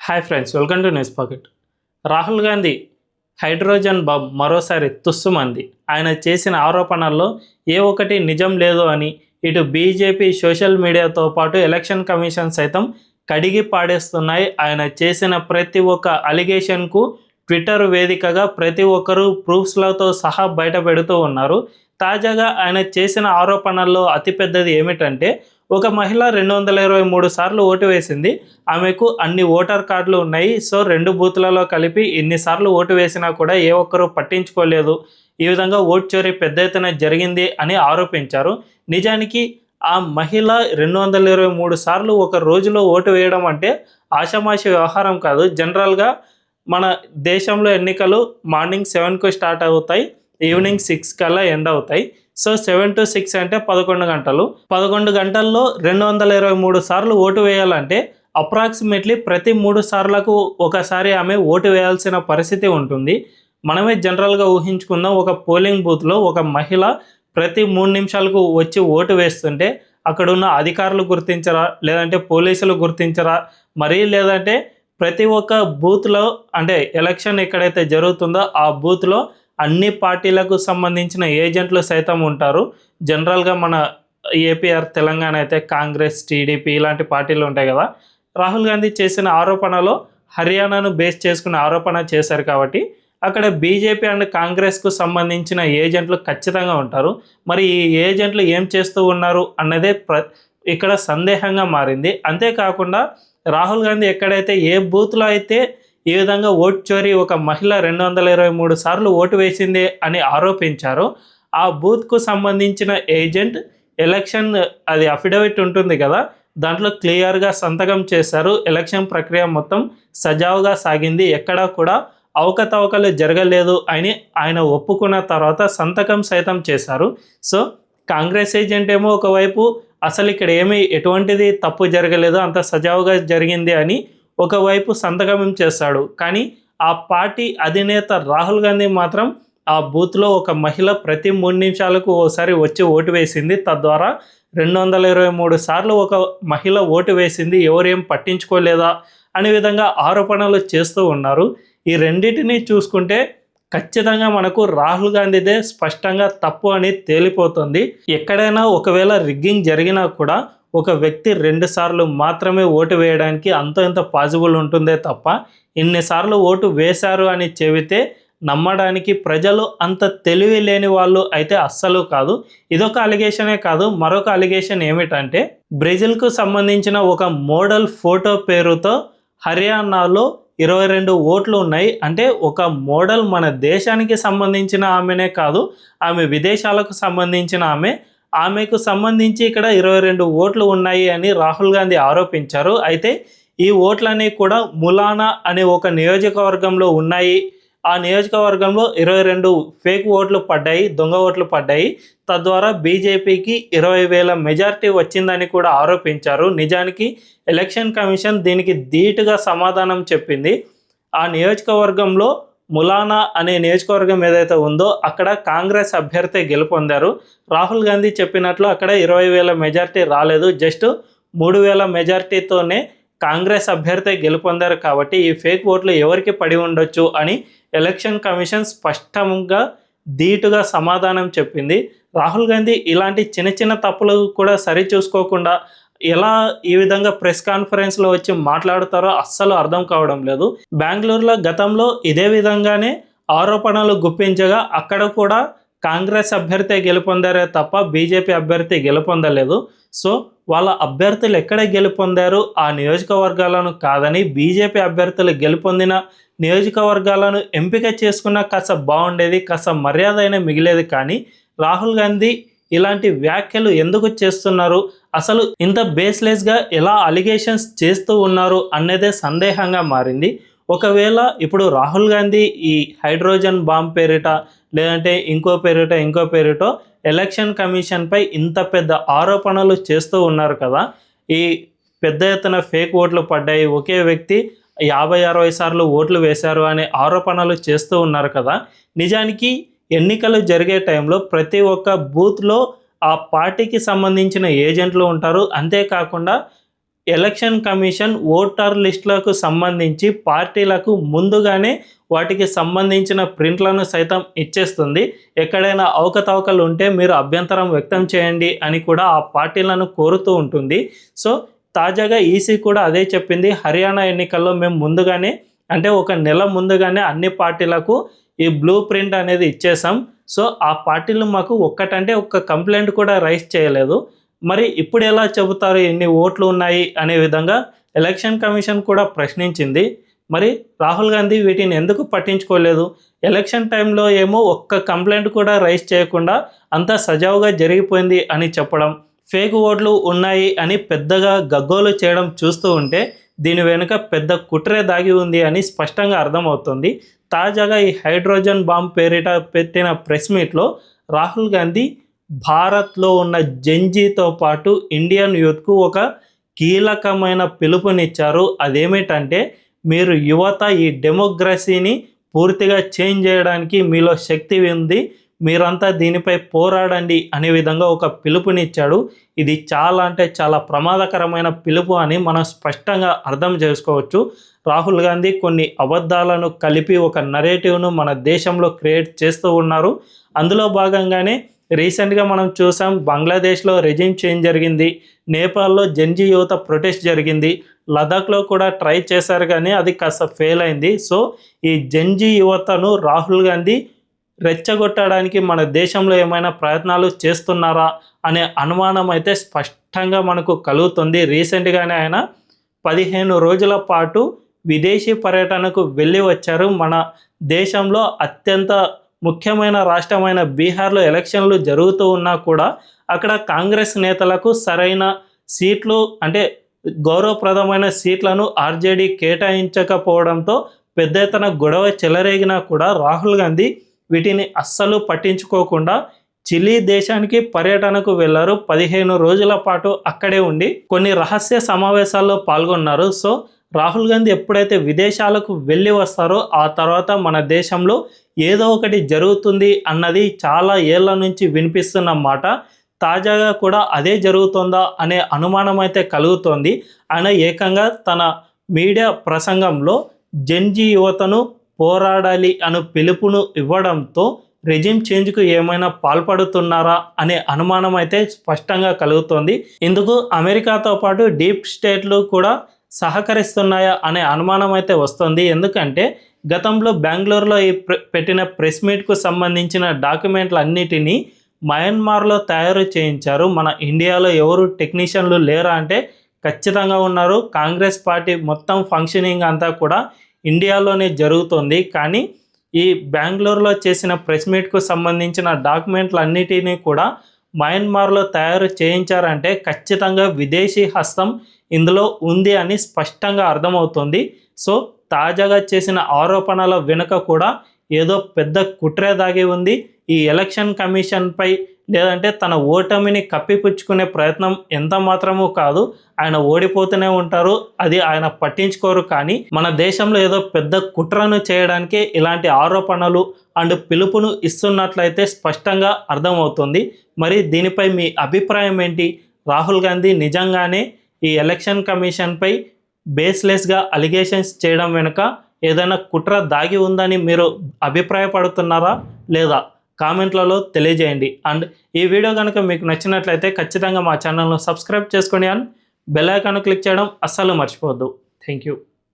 Hi friends, welcome to news pocket. Rahul Gandhi hydrogen bomb మరోసారి తుస్సుమంది. ఆయన చేసిన ఆరోపణల్లో ఏ ఒక్కటి నిజం లేదు అని ఇటు బీజేపీ సోషల్ మీడియాతో పాటు ఎలక్షన్ కమిషన్ సైతం కడిగి పాడేస్తున్నాయి. ఆయన చేసిన ప్రతి ఒక్క అలిగేషన్కు ట్విట్టర్ వేదికగా ప్రతి ఒక్కరూ ప్రూఫ్స్లతో సహా బయట పెడుతూ ఉన్నారు. తాజాగా ఆయన చేసిన ఆరోపణల్లో అతిపెద్దది ఏమిటంటే, ఒక మహిళ 223 సార్లు ఓటు వేసింది. ఆమెకు అన్ని ఓటర్ కార్డులు ఉన్నాయి. సో 2 బూత్లలో కలిపి ఇన్నిసార్లు ఓటు వేసినా కూడా ఏ ఒక్కరూ పట్టించుకోలేదు. ఈ విధంగా ఓటు చోరీ పెద్ద ఎత్తున జరిగింది అని ఆరోపించారు. నిజానికి ఆ మహిళ 223 సార్లు ఒక రోజులో ఓటు వేయడం అంటే ఆషామాషి వ్యవహారం కాదు. జనరల్గా మన దేశంలో ఎన్నికలు మార్నింగ్ 7కు స్టార్ట్ అవుతాయి, ఈవినింగ్ 6 కల్లా ఎండ్ అవుతాయి. సో 7 to 6 అంటే 11 గంటలు. 11 గంటల్లో 223 సార్లు ఓటు వేయాలంటే అప్రాక్సిమేట్లీ ప్రతి 3 సార్లకు ఒకసారి ఆమె ఓటు వేయాల్సిన పరిస్థితి ఉంటుంది. మనమే జనరల్గా ఊహించుకుందాం, ఒక పోలింగ్ బూత్లో ఒక మహిళ ప్రతి 3 నిమిషాలకు వచ్చి ఓటు వేస్తుంటే అక్కడున్న అధికారులు గుర్తించరా, లేదంటే పోలీసులు గుర్తించరా, మరీ లేదంటే ప్రతి ఒక్క బూత్లో అంటే ఎలక్షన్ ఎక్కడైతే జరుగుతుందో ఆ బూత్లో అన్ని పార్టీలకు సంబంధించిన ఏజెంట్లు సైతం ఉంటారు. జనరల్గా మన ఏపీఆర్ తెలంగాణ అయితే కాంగ్రెస్, టీడీపీ ఇలాంటి పార్టీలు ఉంటాయి కదా. రాహుల్ గాంధీ చేసిన ఆరోపణలో హర్యానాను బేస్ చేసుకుని ఆరోపణ చేశారు కాబట్టి అక్కడ బీజేపీ అండ్ కాంగ్రెస్కు సంబంధించిన ఏజెంట్లు ఖచ్చితంగా ఉంటారు. మరి ఈ ఏజెంట్లు ఏం చేస్తూ ఉన్నారు అన్నదే ఇక్కడ సందేహంగా మారింది. అంతేకాకుండా రాహుల్ గాంధీ ఎక్కడైతే ఏ బూత్లో అయితే ఈ విధంగా ఓటు చోరీ ఒక మహిళ 223 సార్లు ఓటు వేసింది అని ఆరోపించారో ఆ బూత్కు సంబంధించిన ఏజెంట్ ఎలక్షన్ అది అఫిడవిట్ ఉంటుంది కదా, దాంట్లో క్లియర్గా సంతకం చేశారు. ఎలక్షన్ ప్రక్రియ మొత్తం సజావుగా సాగింది, ఎక్కడా కూడా అవకతవకలు జరగలేదు అని ఆయన ఒప్పుకున్న తర్వాత సంతకం సైతం చేశారు. సో కాంగ్రెస్ ఏజెంట్ ఏమో ఒకవైపు అసలు ఇక్కడ ఎటువంటిది తప్పు జరగలేదు, అంత సజావుగా జరిగింది అని ఒకవైపు సంతకం చేస్తాడు. కానీ ఆ పార్టీ అధినేత రాహుల్ గాంధీ మాత్రం ఆ బూత్లో ఒక మహిళ ప్రతి 3 నిమిషాలకు ఓసారి వచ్చి ఓటు వేసింది, తద్వారా 223 సార్లు ఒక మహిళ ఓటు వేసింది, ఎవరేం పట్టించుకోలేదా అనే విధంగా ఆరోపణలు చేస్తూ ఉన్నారు. ఈ రెండింటినీ చూసుకుంటే ఖచ్చితంగా మనకు రాహుల్ గాంధీదే స్పష్టంగా తప్పు అని తేలిపోతుంది. ఎక్కడైనా ఒకవేళ రిగ్గింగ్ జరిగినా కూడా ఒక వ్యక్తి 2 సార్లు మాత్రమే ఓటు వేయడానికి అంత ఇంత పాజిబుల్ ఉంటుందే తప్ప ఇన్నిసార్లు ఓటు వేశారు అని చెబితే నమ్మడానికి ప్రజలు అంత తెలివి లేని వాళ్ళు అయితే అస్సలు కాదు. ఇదొక అలిగేషనే కాదు, మరొక అలిగేషన్ ఏమిటంటే, బ్రెజిల్కు సంబంధించిన ఒక మోడల్ ఫోటో పేరుతో హర్యానాలో 22 ఓట్లు ఉన్నాయి. అంటే ఒక మోడల్ మన దేశానికి సంబంధించిన ఆమెనే కాదు, ఆమె విదేశాలకు సంబంధించిన ఆమెకు సంబంధించి ఇక్కడ 22 ఓట్లు ఉన్నాయి అని రాహుల్ గాంధీ ఆరోపించారు. అయితే ఈ ఓట్లన్నీ కూడా ములానా అనే ఒక నియోజకవర్గంలో ఉన్నాయి. ఆ నియోజకవర్గంలో 22 ఫేక్ ఓట్లు పడ్డాయి, దొంగ ఓట్లు పడ్డాయి. తద్వారా బీజేపీకి 20,000 మెజారిటీ వచ్చిందని కూడా ఆరోపించారు. నిజానికి ఎలక్షన్ కమిషన్ దీనికి ధీటుగా సమాధానం చెప్పింది. ఆ నియోజకవర్గంలో ములానా అనే నియోజకవర్గం ఏదైతే ఉందో అక్కడ కాంగ్రెస్ అభ్యర్థి గెలుపొందారు. రాహుల్ గాంధీ చెప్పినట్లు అక్కడ 20,000 మెజారిటీ రాలేదు, జస్ట్ 3,000 మెజారిటీతోనే కాంగ్రెస్ అభ్యర్థి గెలుపొందారు. కాబట్టి ఈ ఫేక్ ఓట్లు ఎవరికి పడి ఉండొచ్చు అని ఎలక్షన్ కమిషన్ స్పష్టంగా ధీటుగా సమాధానం చెప్పింది. రాహుల్ గాంధీ ఇలాంటి చిన్న చిన్న తప్పులు కూడా సరిచూసుకోకుండా ఎలా ఈ విధంగా ప్రెస్ కాన్ఫరెన్స్లో వచ్చి మాట్లాడతారో అస్సలు అర్థం కావడం లేదు. బెంగళూరులో గతంలో ఇదే విధంగానే ఆరోపణలు గుప్పించగా అక్కడ కూడా కాంగ్రెస్ అభ్యర్థి గెలుపొందారే తప్ప బీజేపీ అభ్యర్థి గెలుపొందలేదు. సో వాళ్ళ అభ్యర్థులు ఎక్కడ గెలుపొందారు ఆ నియోజకవర్గాలను కాదని బీజేపీ అభ్యర్థులు గెలుపొందిన నియోజకవర్గాలను ఎంపిక చేసుకున్న కాస్త బాగుండేది, కాస్త మర్యాద అయినా మిగిలేది. కానీ రాహుల్ గాంధీ ఇలాంటి వ్యాఖ్యలు ఎందుకు చేస్తున్నారు, అసలు ఇంత బేస్లెస్గా ఎలా అలిగేషన్స్ చేస్తూ ఉన్నారు అన్నదే సందేహంగా మారింది. ఒకవేళ ఇప్పుడు రాహుల్ గాంధీ ఈ హైడ్రోజన్ బాంబ్ పేరిట లేదంటే ఇంకో పేరిటో ఎలక్షన్ కమిషన్పై ఇంత పెద్ద ఆరోపణలు చేస్తూ ఉన్నారు కదా, ఈ పెద్ద ఎత్తున ఫేక్ ఓట్లు పడ్డాయి, ఒకే వ్యక్తి 50-60 సార్లు ఓట్లు వేశారు అనే ఆరోపణలు చేస్తూ ఉన్నారు కదా. నిజానికి ఎన్నికలు జరిగే టైంలో ప్రతి ఒక్క బూత్లో ఆ పార్టీకి సంబంధించిన ఏజెంట్లు ఉంటారు. అంతేకాకుండా ఎలక్షన్ కమిషన్ ఓటర్ లిస్టులకు సంబంధించి పార్టీలకు ముందుగానే వాటికి సంబంధించిన ప్రింట్లను సైతం ఇచ్చేస్తుంది. ఎక్కడైనా అవకతవకలు ఉంటే మీరు అభ్యంతరం వ్యక్తం చేయండి అని కూడా ఆ పార్టీలను కోరుతూ ఉంటుంది. సో తాజాగా ఈసీ కూడా అదే చెప్పింది. హర్యానా ఎన్నికల్లో మేము ముందుగానే అంటే ఒక నెల ముందుగానే అన్ని పార్టీలకు ఈ బ్లూ ప్రింట్ అనేది ఇచ్చేసాం. సో ఆ పార్టీలు మాకు ఒక్క కంప్లైంట్ కూడా రైజ్ చేయలేదు. మరి ఇప్పుడు ఎలా చెబుతారు ఎన్ని ఓట్లు ఉన్నాయి అనే విధంగా ఎలక్షన్ కమిషన్ కూడా ప్రశ్నించింది. మరి రాహుల్ గాంధీ వీటిని ఎందుకు పట్టించుకోలేదు? ఎలక్షన్ టైంలో ఏమో ఒక్క కంప్లైంట్ కూడా రైజ్ చేయకుండా అంతా సజావుగా జరిగిపోయింది అని చెప్పడం, ఫేక్ ఓట్లు ఉన్నాయి అని పెద్దగా గగ్గోలు చేయడం చూస్తూ ఉంటే దీని వెనుక పెద్ద కుట్రే దాగి ఉంది అని స్పష్టంగా అర్థమవుతుంది. తాజాగా ఈ హైడ్రోజన్ బాంబ్ పేరిట పెట్టిన ప్రెస్ మీట్లో రాహుల్ గాంధీ భారత్లో ఉన్న జెన్జీతో పాటు ఇండియన్ యూత్కు ఒక కీలకమైన పిలుపునిచ్చారు. అదేమిటంటే మీరు యువత ఈ డెమోక్రసీని పూర్తిగా చేంజ్ చేయడానికి మీలో శక్తి ఉంది, మీరంతా దీనిపై పోరాడండి అనే విధంగా ఒక పిలుపునిచ్చాడు. ఇది చాలా అంటే చాలా ప్రమాదకరమైన పిలుపు అని మనం స్పష్టంగా అర్థం చేసుకోవచ్చు. రాహుల్ గాంధీ కొన్ని అబద్ధాలను కలిపి ఒక నరేటివ్ను మన దేశంలో క్రియేట్ చేస్తూ ఉన్నారు. అందులో భాగంగానే రీసెంట్గా మనం చూసాం, బంగ్లాదేశ్లో రెజిమ్ చేంజ్ జరిగింది, నేపాల్లో జెన్జీ యువత ప్రొటెస్ట్ జరిగింది, లదాఖ్లో కూడా ట్రై చేశారు కానీ అది కాస్త ఫెయిల్ అయింది. సో ఈ జెన్జీ యువతను రాహుల్ గాంధీ రెచ్చగొట్టడానికి మన దేశంలో ఏమైనా ప్రయత్నాలు చేస్తున్నారా అనే అనుమానం అయితే స్పష్టంగా మనకు కలుగుతుంది. రీసెంట్గానే ఆయన 15 రోజుల పాటు విదేశీ పర్యటనకు వెళ్ళి వచ్చారు. మన దేశంలో అత్యంత ముఖ్యమైన రాష్ట్రమైన బీహార్లో ఎలక్షన్లు జరుగుతూ ఉన్నా కూడా అక్కడ కాంగ్రెస్ నేతలకు సరైన సీట్లు అంటే గౌరవప్రదమైన సీట్లను ఆర్జేడీ కేటాయించకపోవడంతో పెద్ద ఎత్తున గొడవ చెలరేగినా కూడా రాహుల్ గాంధీ వీటిని అస్సలు పట్టించుకోకుండా చిలీ దేశానికి పర్యటనకు వెళ్ళారు. 15 రోజుల పాటు అక్కడే ఉండి కొన్ని రహస్య సమావేశాల్లో పాల్గొన్నారు. సో రాహుల్ గాంధీ ఎప్పుడైతే విదేశాలకు వెళ్ళి వస్తారో ఆ తర్వాత మన దేశంలో ఏదో ఒకటి జరుగుతుంది అన్నది చాలా ఏళ్ల నుంచి వినిపిస్తున్న మాట. తాజాగా కూడా అదే జరుగుతుందా అనే అనుమానం అయితే కలుగుతోంది. ఆయన ఏకంగా తన మీడియా ప్రసంగంలో జెన్జీ యువతను పోరాడాలి అను పిలుపును ఇవ్వడంతో రెజిమ్ చేంజ్కు ఏమైనా పాల్పడుతున్నారా అనే అనుమానం అయితే స్పష్టంగా కలుగుతోంది. ఇందుకు అమెరికాతో పాటు డీప్ స్టేట్లు కూడా సహకరిస్తున్నాయా అనే అనుమానం అయితే వస్తుంది. ఎందుకంటే గతంలో బెంగళూరులో ఈ పెట్టిన ప్రెస్ మీట్కు సంబంధించిన డాక్యుమెంట్లన్నిటినీ మయన్మార్లో తయారు చేయించారు. మన ఇండియాలో ఎవరు టెక్నీషియన్లు లేరా అంటే ఖచ్చితంగా ఉన్నారు. కాంగ్రెస్ పార్టీ మొత్తం ఫంక్షనింగ్ అంతా కూడా ఇండియాలోనే జరుగుతుంది. కానీ ఈ బెంగళూరులో చేసిన ప్రెస్ మీట్కు సంబంధించిన డాక్యుమెంట్లన్నిటినీ కూడా మయన్మార్లో తయారు చేయించారంటే ఖచ్చితంగా విదేశీ హస్తం ఇందులో ఉంది అని స్పష్టంగా అర్థమవుతుంది. సో తాజాగా చేసిన ఆరోపణల వెనుక కూడా ఏదో పెద్ద కుట్రే దాగి ఉంది. ఈ ఎలక్షన్ కమిషన్పై లేదంటే తన ఓటమిని కప్పిపుచ్చుకునే ప్రయత్నం ఎంత మాత్రమూ కాదు. ఆయన ఓడిపోతూనే ఉంటారు, అది ఆయన పట్టించుకోరు. కానీ మన దేశంలో ఏదో పెద్ద కుట్రను చేయడానికే ఇలాంటి ఆరోపణలు అండ్ పిలుపును ఇస్తున్నట్లయితే స్పష్టంగా అర్థమవుతుంది. మరి దీనిపై మీ అభిప్రాయం ఏంటి? రాహుల్ గాంధీ నిజంగానే ఈ ఎలక్షన్ కమిషన్పై బేస్లెస్గా అలిగేషన్స్ చేయడం వెనుక ఏదైనా కుట్ర దాగి ఉందని మీరు అభిప్రాయపడుతున్నారా లేదా? కామెంట్లలో తెలియజేయండి. అండ్ ఈ వీడియో కనుక మీకు నచ్చినట్లయితే ఖచ్చితంగా మా ఛానల్ను సబ్స్క్రైబ్ చేసుకోండి అండ్ బెల్ ఐకాన్ క్లిక్ చేయడం అస్సలు మర్చిపోవద్దు. Thank you.